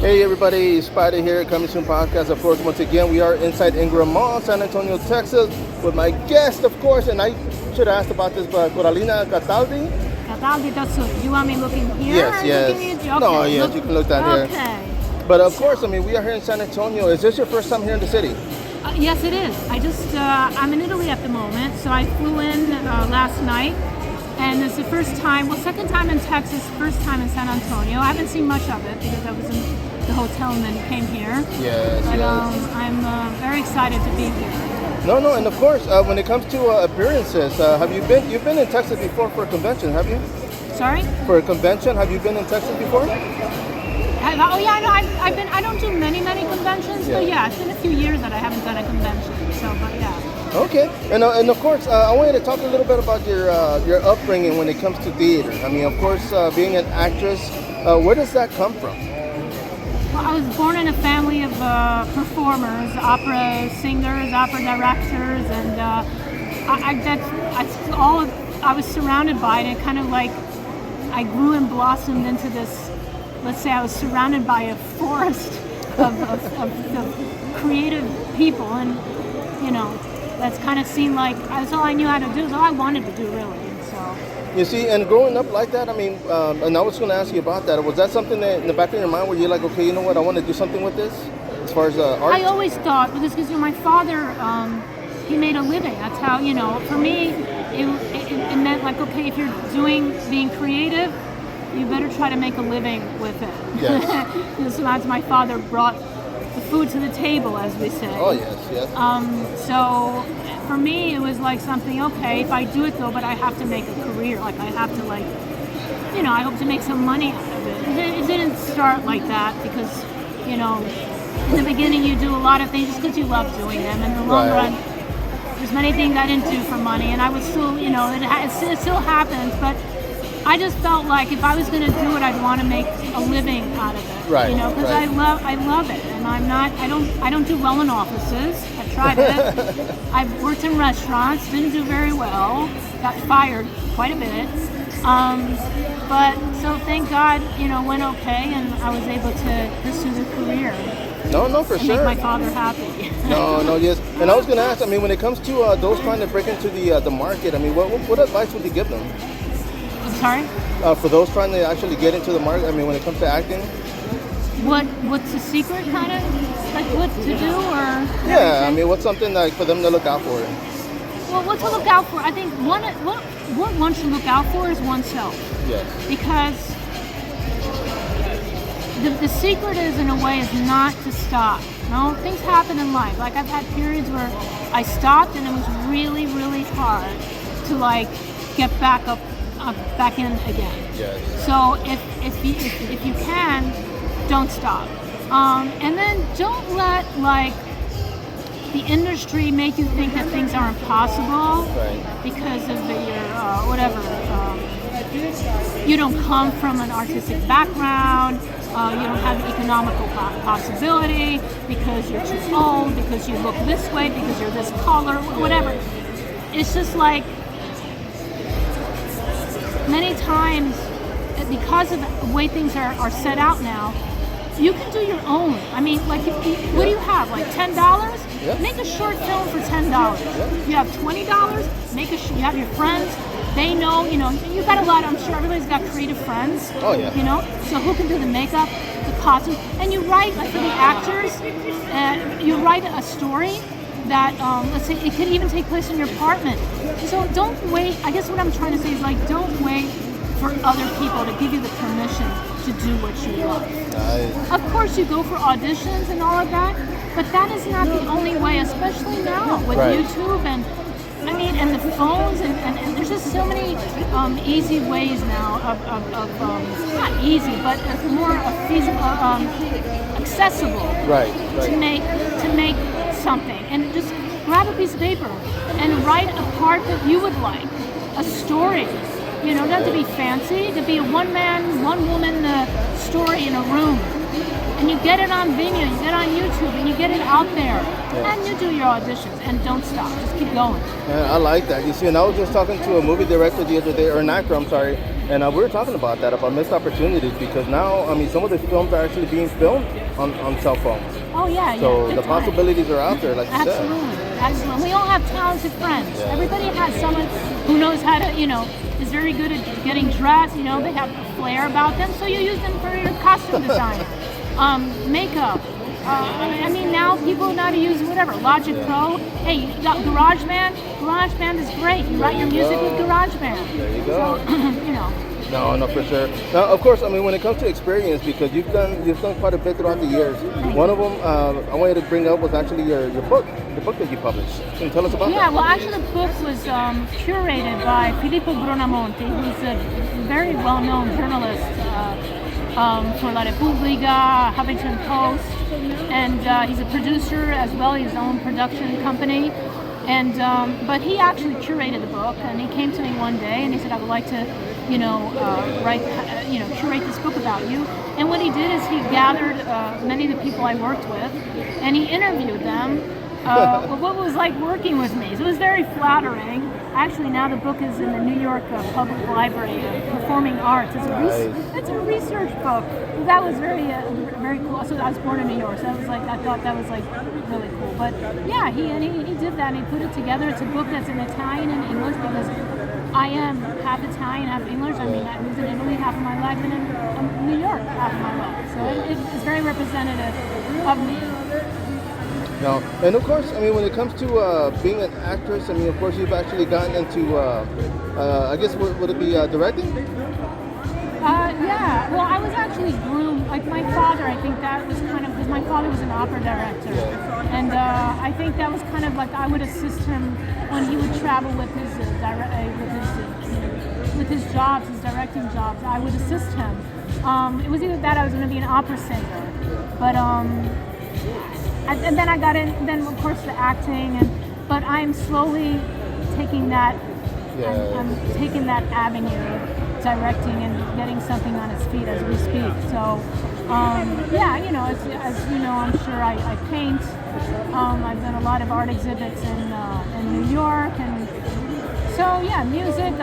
Hey everybody, sPidA here, Coming Soon Podcast. Of course, once again, we are inside Ingram Mall, San Antonio, Texas, with my guest, of course, and I should have asked about this, but Coralina Cataldi. Cataldi-Tassonu. You want me looking here? Yes. Okay, No, yes, you can look down here. Okay. But of course, I mean, we are here in San Antonio. Is this your first time here in the city? Yes, it is. I'm in Italy at the moment, so I flew in last night. And it's the first time, second time in Texas, first time in San Antonio. I haven't seen much of it because I was in the hotel and then came here. Yes. I'm very excited to be here. No, and of course, when it comes to appearances, you've been in Texas before for a convention, have you? Sorry? For a convention, have you been in Texas before? I don't do many conventions, but yeah, it's been a few years that I haven't done a convention. So, but yeah. Okay, and of course, I wanted to talk a little bit about your upbringing when it comes to theater. I mean, of course, being an actress, where does that come from? Well, I was born in a family of performers, opera singers, opera directors, and that's all I was surrounded by. And it kind of like I grew and blossomed into this. Let's say I was surrounded by a forest of creative people, and you know. That's kind of seemed like that's all I knew how to do. That's all I wanted to do, really. So. You see, and growing up like that, I mean, and I was going to ask you about that. Was that something that in the back of your mind where you're like, okay, you know what, I want to do something with this, as far as art? I always thought because my father, he made a living. That's how For me, it meant like, okay, if you're being creative, you better try to make a living with it. Yes. So that's my father brought the food to the table, as we say. Oh, yes. So for me, it was like something, okay, if I do it though, but I have to make a career. Like I have to I hope to make some money out of it. It didn't start like that because, in the beginning you do a lot of things just because you love doing them. In the long run, there's many things I didn't do for money, and I was still, it still happens, but I just felt like if I was going to do it, I'd want to make a living out of it. Right. Because I love it, and I don't do well in offices. I've tried it. I've worked in restaurants, didn't do very well, got fired quite a bit. But so thank God, went okay, and I was able to pursue the career. No, for sure. Make my father happy. No, yes. And I was going to ask, I mean, when it comes to those trying to break into the market, I mean, what advice would you give them? Sorry? For those trying to actually get into the market, I mean, when it comes to acting? What's the secret, kind of? Like what to do, or? Yeah, I mean, what's something like for them to look out for? Well, what to look out for? I think what one should look out for is oneself. Yes. Because the secret is, in a way, is not to stop. Things happen in life. Like I've had periods where I stopped, and it was really, really hard to get back in again. Yes. So if you can, don't stop. And then don't let the industry make you think that things are impossible because of your whatever. You don't come from an artistic background. You don't have the economical possibility because you're too old, because you look this way, because you're this color, whatever. It's just like many times, because of the way things are set out now, you can do your own. I mean, what do you have? Like $10? Yeah. Make a short film for $10. Yeah. You have $20. You have your friends. They know. You've got a lot. I'm sure everybody's got creative friends. Oh yeah. So who can do the makeup, the costume, and you write for the actors. You write a story that, let's say, it could even take place in your apartment. So don't wait. I guess what I'm trying to say is don't wait for other people to give you the permission to do what you love. Nice. Of course, you go for auditions and all of that, but that is not the only way, especially now with YouTube and the phones and there's just so many easy ways now of not easy, but more feasible, accessible to make something. And just grab a piece of paper and write a part that you would like, a story. Not to be fancy, to be a one-man, one-woman story in a room. And you get it on Vimeo, you get it on YouTube, and you get it out there. And you do your auditions, and don't stop. Just keep going. Yeah, I like that. You see, and I was just talking to a movie director the other day, or an actor, I'm sorry, And we were talking about that, about missed opportunities, because now, I mean, some of the films are actually being filmed on cell phones. Oh yeah, So yeah. the possibilities are out there, like you said. Absolutely. We all have talented friends. Yeah. Everybody has someone who knows how to, is very good at getting dressed. They have a flair about them, so you use them for your costume design, makeup. I mean, now people know how to use whatever, Logic Pro. Hey, you got GarageBand. GarageBand is great. You write your music with GarageBand. There you go. So, No, for sure. Now, of course, I mean, when it comes to experience, because you've done quite a bit throughout the years. One of them I wanted to bring up was actually your book, the book that you published. Can you tell us about that? Yeah, well, actually, the book was curated by Filippo Brunamonti, who's a very well-known journalist for La Repubblica, Huffington Post, and he's a producer as well. He has his own production company. And but he actually curated the book, and he came to me one day and he said, I would like to, curate this book about you. And what he did is he gathered many of the people I worked with, and he interviewed them. What was like working with me. So it was very flattering. Actually, now the book is in the New York Public Library of Performing Arts. It's a research book. So that was very cool. So I was born in New York, so I thought that was like really cool. But yeah, he did that and he put it together. It's a book that's in Italian and English because I am half Italian, half English. I mean, I lived in Italy half of my life and in New York half of my life. So it's very representative of me. No, and of course, I mean, when it comes to being an actress, I mean, of course, you've actually gotten into, I guess, would it be directing? Yeah, well, I was actually groomed, like my father, I think that was kind of, because my father was an opera director, and I think that was kind of like I would assist him when he would travel with his jobs, his directing jobs. I would assist him. It was either that or I was going to be an opera singer, but and then I got in, then of course the acting, but I'm slowly taking that, I'm taking that avenue, directing and getting something on its feet as we speak. So, yeah, as you know, I'm sure I paint. I've done a lot of art exhibits in New York, and so yeah, music.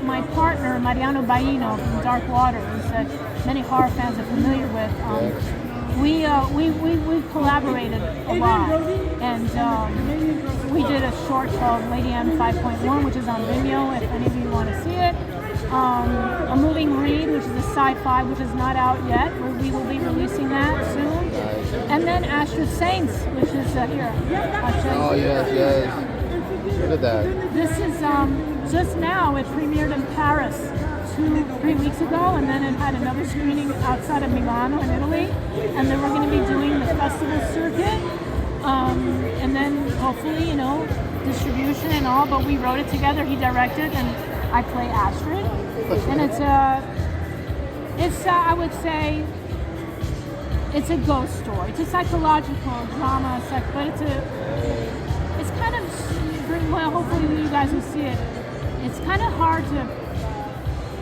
My partner Mariano Baino from Dark Waters, that many horror fans are familiar with. We collaborated a lot, and we did a short called Lady M 5.1, which is on Vimeo if any of you want to see it. A moving read, which is a sci-fi, which is not out yet. We will be releasing that soon. And then Astro Saints, which is here. Oh yes. Look at that. This is just now. It premiered in Paris 2-3 weeks ago, and then it had another screening outside of Milano in Italy, and then we're going to be doing the festival circuit, and then hopefully, distribution and all. But we wrote it together. He directed, and I play Astrid, and it's I would say it's a ghost story. It's a psychological drama, but it's kind of, well, hopefully you guys will see it. It's kind of hard to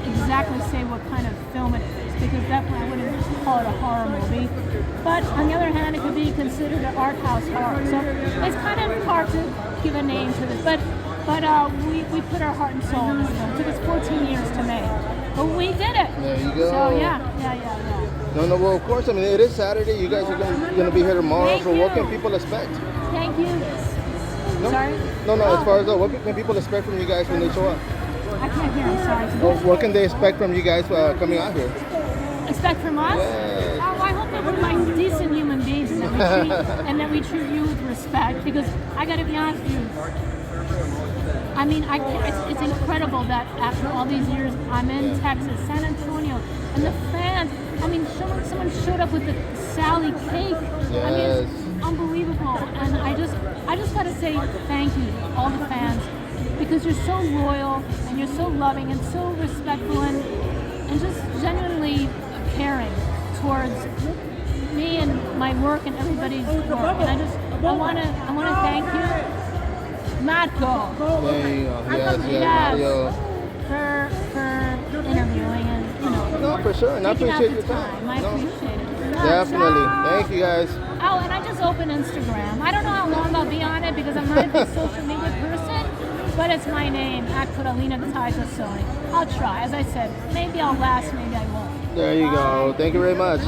exactly say what kind of film it is, because definitely I wouldn't call it a horror movie. But on the other hand, it could be considered an art house horror. So it's kind of hard to give a name to this. But we put our heart and soul in this film. It took us 14 years to make, but we did it. There you go. So yeah. No, well, of course. I mean, it is Saturday. You guys are going to be here tomorrow. Thank so you. what can people expect? Thank you. No? Sorry? No. As far as what can people expect from you guys when they show up? I can't hear. I'm sorry. What can they expect from you guys coming out here? Expect from us? Yes. Oh, I hope that we're like decent human beings and that we treat you with respect. Because I got to be honest with you. I mean, it's incredible that after all these years, I'm in Texas, San Antonio, and the fans. I mean, someone showed up with the Sally cake. Yes. I mean, it's unbelievable. And I just got to say thank you to all the fans, because you're so loyal and you're so loving and so respectful and just genuinely caring towards me and my work and everybody's work. And I want to thank you, Matko. There you go. Yes, Mario. For interviewing and No, for sure. And I taking out appreciate the your time. time. I appreciate it. Definitely. Thank you guys. Oh, and I just opened Instagram. I don't know how long I'll be on it because I'm not a big social media person, but it's my name, at Coralina-Tassonu. I'll try. As I said, maybe I'll last, maybe I won't. There you go. Thank you very much.